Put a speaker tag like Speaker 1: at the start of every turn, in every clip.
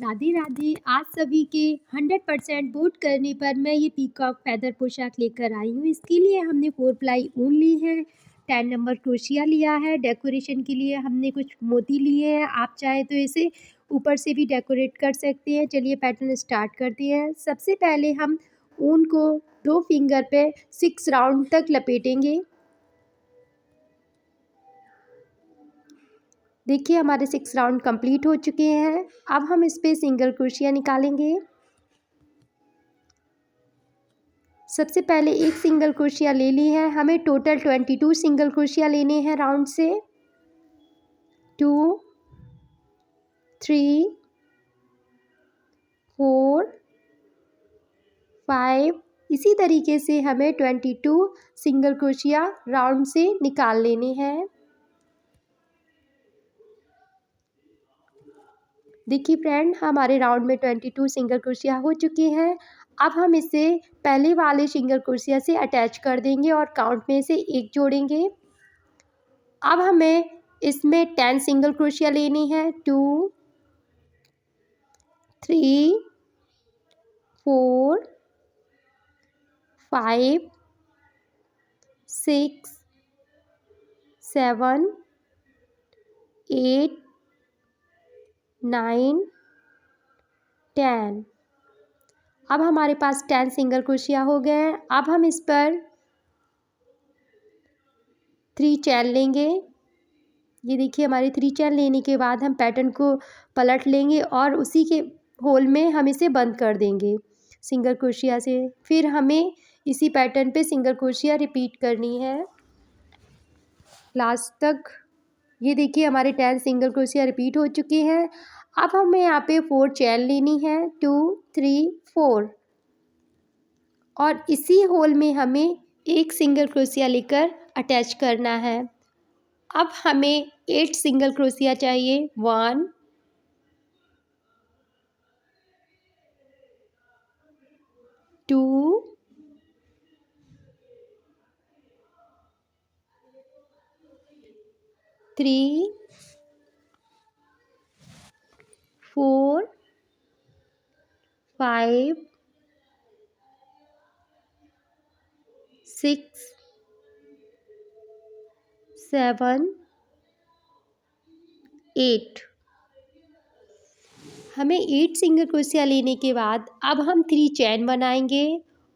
Speaker 1: राधे राधे। आज सभी के 100% वोट करने पर मैं ये पीकॉक फैदर पोशाक लेकर आई हूँ। इसके लिए हमने 4 प्लाई ऊन ली है, 10 नंबर क्रोशिया लिया है, डेकोरेशन के लिए हमने कुछ मोती लिए हैं। आप चाहे तो इसे ऊपर से भी डेकोरेट कर सकते हैं। चलिए पैटर्न स्टार्ट करते हैं। सबसे पहले हम ऊन को 2 फिंगर पे 6 राउंड तक लपेटेंगे। देखिए हमारे 6 राउंड कंप्लीट हो चुके हैं। अब हम इस पे सिंगल क्रोशिया निकालेंगे। सबसे पहले एक सिंगल क्रोशिया ले ली है। हमें टोटल 22 सिंगल क्रोशिया लेने हैं राउंड से। 2 3 4 5 इसी तरीके से हमें 22 सिंगल क्रोशिया राउंड से निकाल लेने हैं। देखिए फ्रेंड, हमारे राउंड में 22 सिंगल क्रोशिया हो चुके हैं। अब हम इसे पहले वाले सिंगल क्रोशिया से अटैच कर देंगे और काउंट में से एक जोड़ेंगे। अब हमें इसमें 10 सिंगल क्रोशिया लेनी है। 2 3 4 5 6 7 8 9 10। अब हमारे पास 10 सिंगल क्रोशिया हो गए हैं। अब हम इस पर 3 चैन लेंगे। ये देखिए हमारी 3 चैन लेने के बाद हम पैटर्न को पलट लेंगे और उसी के होल में हम इसे बंद कर देंगे सिंगल क्रोशिया से। फिर हमें इसी पैटर्न पे सिंगल क्रोशिया रिपीट करनी है लास्ट तक। ये देखिए हमारे 10 सिंगल क्रोशिया रिपीट हो चुके हैं। अब हमें यहाँ पे 4 चैन लेनी है। 2 3 4 और इसी होल में हमें एक सिंगल क्रोशिया लेकर अटैच करना है। अब हमें 8 सिंगल क्रोशिया चाहिए। 1 2 3 4 5 6 7 8। हमें 8 सिंगल क्रोशिया लेने के बाद अब हम 3 चैन बनाएंगे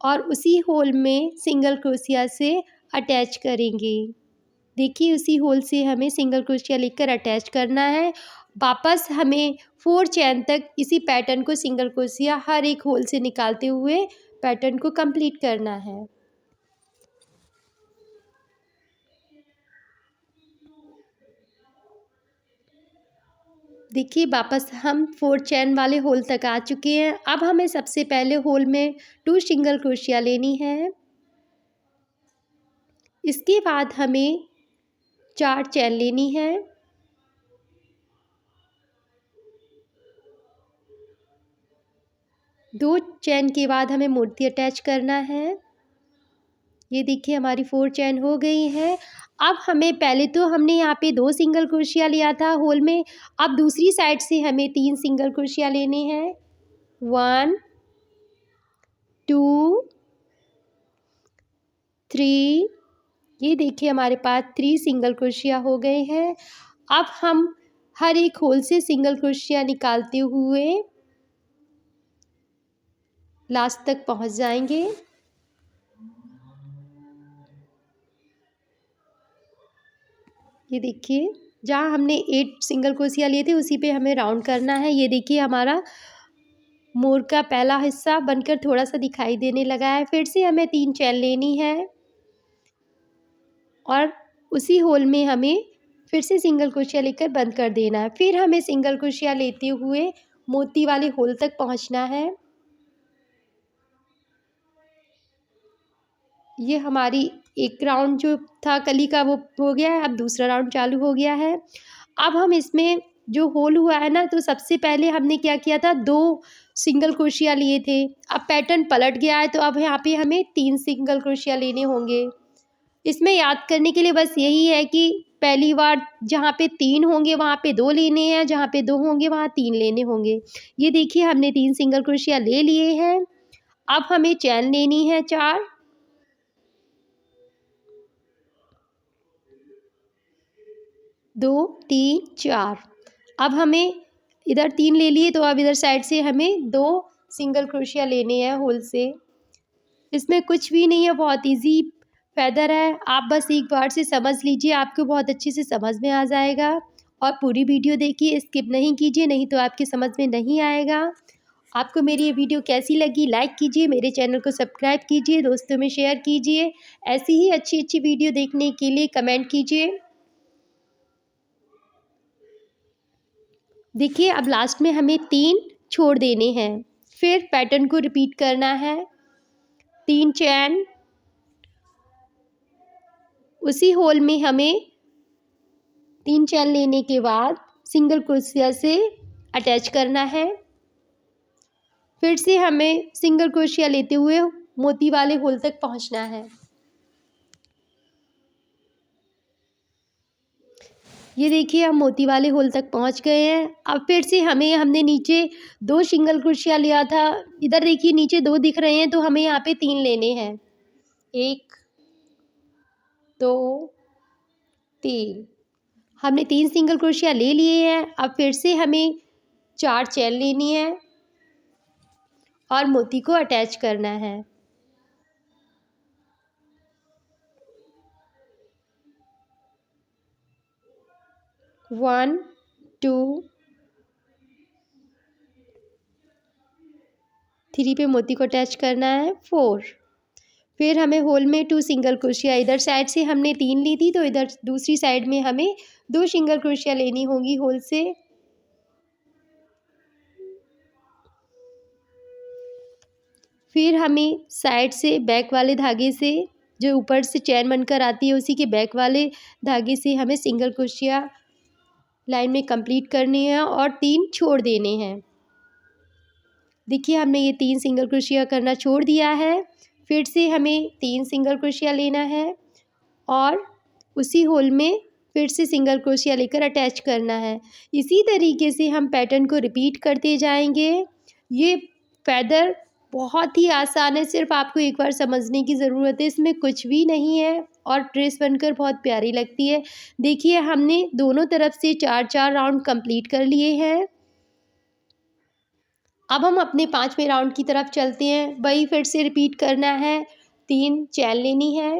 Speaker 1: और उसी होल में सिंगल क्रोशिया से अटैच करेंगे। देखिए उसी होल से हमें सिंगल क्रोशिया लेकर अटैच करना है। वापस हमें 4 चैन तक इसी पैटर्न को सिंगल क्रोशिया हर एक होल से निकालते हुए पैटर्न को कंप्लीट करना है। देखिए वापस हम 4 चैन वाले होल तक आ चुके हैं। अब हमें सबसे पहले होल में 2 सिंगल क्रोशिया लेनी है। इसके बाद हमें 4 चैन लेनी है। दो चैन के बाद हमें मोती अटैच करना है। ये देखिए हमारी 4 चैन हो गई है। अब हमें पहले तो हमने यहाँ पे 2 सिंगल क्रोशिया लिया था होल में। अब दूसरी साइड से हमें 3 सिंगल क्रोशिया लेने हैं। 1 2 3। ये देखिए हमारे पास 3 सिंगल क्रोशिया हो गए हैं। अब हम हर एक होल से सिंगल क्रोशिया निकालते हुए लास्ट तक पहुँच जाएंगे। ये देखिए जहाँ हमने 8 सिंगल क्रोशिया लिए थे उसी पे हमें राउंड करना है। ये देखिए हमारा मोर का पहला हिस्सा बनकर थोड़ा सा दिखाई देने लगा है। फिर से हमें 3 चैन लेनी है और उसी होल में हमें फिर से सिंगल क्रोशिया लेकर बंद कर देना है। फिर हमें सिंगल क्रोशिया लेते हुए मोती वाले होल तक पहुंचना है। ये हमारी एक राउंड जो था कली का वो हो गया है। अब दूसरा राउंड चालू हो गया है। अब हम इसमें जो होल हुआ है ना, तो सबसे पहले हमने क्या किया था, 2 सिंगल क्रोशिया लिए थे। अब पैटर्न पलट गया है तो अब यहाँ पे हमें 3 सिंगल क्रोशिया लेने होंगे। इसमें याद करने के लिए बस यही है कि पहली बार जहाँ पे 3 होंगे वहाँ पे 2 लेने हैं, जहाँ पे 2 होंगे वहाँ 3 लेने होंगे। ये देखिए हमने 3 सिंगल क्रोशिया ले लिए हैं। अब हमें चैन लेनी है 4। 2 3 4। अब हमें इधर 3 ले लिए तो अब इधर साइड से हमें 2 सिंगल क्रोशिया लेने हैं होल से। इसमें कुछ भी नहीं है, बहुत ईज़ी फेदर है। आप बस एक बार से समझ लीजिए, आपको बहुत अच्छे से समझ में आ जाएगा। और पूरी वीडियो देखिए, स्किप नहीं कीजिए, नहीं तो आपके समझ में नहीं आएगा। आपको मेरी ये वीडियो कैसी लगी लाइक कीजिए, मेरे चैनल को सब्सक्राइब कीजिए, दोस्तों में शेयर कीजिए। ऐसी ही अच्छी वीडियो देखने के लिए कमेंट कीजिए। देखिए अब लास्ट में हमें 3 छोड़ देने हैं। फिर पैटर्न को रिपीट करना है। 3 चैन, उसी होल में हमें 3 चैन लेने के बाद सिंगल क्रोशिया से अटैच करना है। फिर से हमें सिंगल क्रोशिया लेते हुए मोती वाले होल तक पहुंचना है। ये देखिए हम मोती वाले होल तक पहुंच गए हैं। अब फिर से हमने नीचे 2 सिंगल क्रोशिया लिया था। इधर देखिए नीचे 2 दिख रहे हैं तो हमें यहाँ पे 3 लेने हैं। 1 2 3। हमने 3 सिंगल क्रोशिया ले लिए हैं। अब फिर से हमें 4 चैन लेनी है और मोती को अटैच करना है। 1 2 3 पे मोती को अटैच करना है। 4। फिर हमें होल में 2 सिंगल क्रोशिया, इधर साइड से हमने 3 ली थी तो इधर दूसरी साइड में हमें 2 सिंगल क्रोशिया लेनी होगी होल से। फिर हमें साइड से बैक वाले धागे से, जो ऊपर से चैन बनकर आती है उसी के बैक वाले धागे से हमें सिंगल क्रोशिया लाइन में कंप्लीट करनी है और 3 छोड़ देने हैं। देखिए हमने ये 3 सिंगल क्रोशिया करना छोड़ दिया है। फिर से हमें 3 सिंगल क्रोशिया लेना है और उसी होल में फिर से सिंगल क्रोशिया लेकर अटैच करना है। इसी तरीके से हम पैटर्न को रिपीट करते जाएंगे। ये फेदर बहुत ही आसान है, सिर्फ आपको एक बार समझने की ज़रूरत है। इसमें कुछ भी नहीं है और ड्रेस बनकर बहुत प्यारी लगती है। देखिए हमने दोनों तरफ से 4-4 राउंड कंप्लीट कर लिए हैं। अब हम अपने 5वें राउंड की तरफ चलते हैं। वही फिर से रिपीट करना है। 3 चैन लेनी है,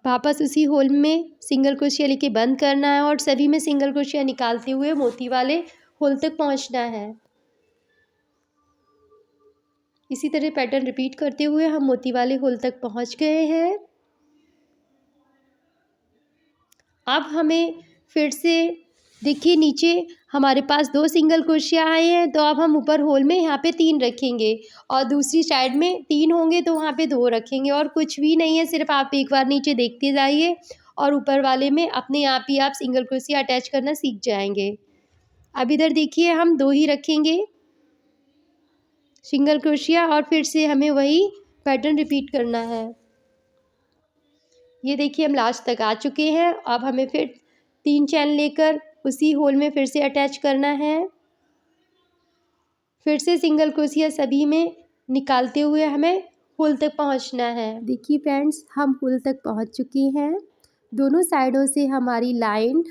Speaker 1: वापस उसी होल में सिंगल क्रोशिया लेके बंद करना है और सभी में सिंगल क्रोशिया निकालते हुए मोती वाले होल तक पहुंचना है। इसी तरह पैटर्न रिपीट करते हुए हम मोती वाले होल तक पहुंच गए हैं। अब हमें फिर से देखिए नीचे हमारे पास 2 सिंगल क्रोशिया आए हैं तो अब हम ऊपर होल में यहाँ पे 3 रखेंगे और दूसरी साइड में 3 होंगे तो वहाँ पे 2 रखेंगे और कुछ भी नहीं है, सिर्फ आप एक बार नीचे देखते जाइए और ऊपर वाले में अपने आप ही आप सिंगल क्रोशिया अटैच करना सीख जाएंगे। अब इधर देखिए हम 2 ही रखेंगे सिंगल क्रोशिया और फिर से हमें वही पैटर्न रिपीट करना है। ये देखिए हम लास्ट तक आ चुके हैं। अब हमें फिर 3 चैन लेकर उसी होल में फिर से अटैच करना है। फिर से सिंगल क्रोशिया सभी में निकालते हुए हमें होल तक पहुंचना है। देखिए फ्रेंड्स हम होल तक पहुंच चुके हैं। दोनों साइडों से हमारी लाइन,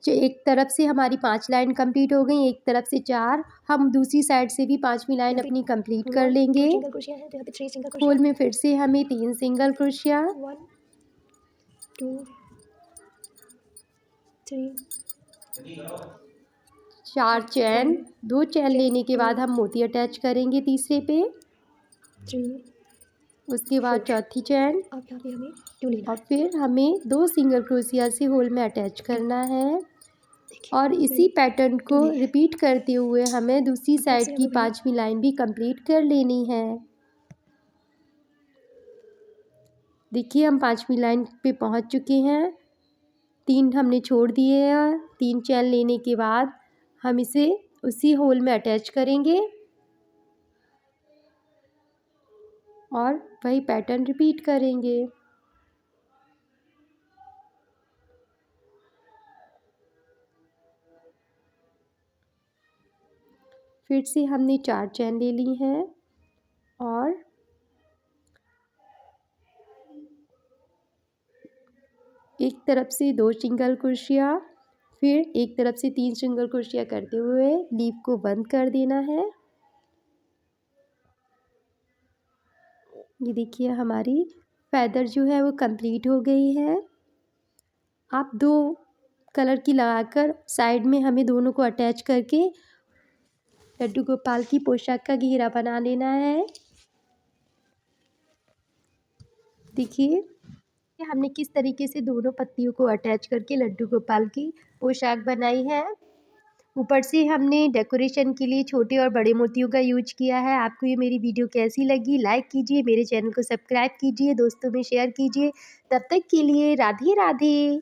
Speaker 1: जो एक तरफ से हमारी 5 लाइन कंप्लीट हो गई, एक तरफ से 4, हम दूसरी साइड से भी 5वीं लाइन अपनी कंप्लीट कर लेंगे। होल में फिर से हमें 3 सिंगल क्रोशिया, 1 2 3 4 चैन, 2 चैन लेने के बाद हम मोती अटैच करेंगे तीसरे पे, 3 उसके बाद चौथी चैन और फिर हमें 2 सिंगल क्रोशिया से होल में अटैच करना है और इसी पैटर्न को रिपीट करते हुए हमें दूसरी साइड की 5वीं लाइन भी कंप्लीट कर लेनी है। देखिए हम 5वीं लाइन पे पहुंच चुके हैं। 3 हमने छोड़ दिए हैं। 3 चैन लेने के बाद हम इसे उसी होल में अटैच करेंगे और वही पैटर्न रिपीट करेंगे। फिर से हमने 4 चेन ले ली हैं और एक तरफ से 2 सिंगल क्रोशिया, फिर एक तरफ से 3 सिंगल क्रोशिया करते हुए लीफ को बंद कर देना है। ये देखिए हमारी फेदर जो है वो कंप्लीट हो गई है। आप 2 कलर की लगाकर साइड में हमें दोनों को अटैच करके लड्डू गोपाल की पोशाक का घेरा बना लेना है। देखिए हमने किस तरीके से दोनों पत्तियों को अटैच करके लड्डू गोपाल की पोशाक बनाई है। ऊपर से हमने डेकोरेशन के लिए छोटे और बड़े मोतियों का यूज किया है। आपको ये मेरी वीडियो कैसी लगी? लाइक कीजिए, मेरे चैनल को सब्सक्राइब कीजिए, दोस्तों में शेयर कीजिए। तब तक के लिए राधे राधे।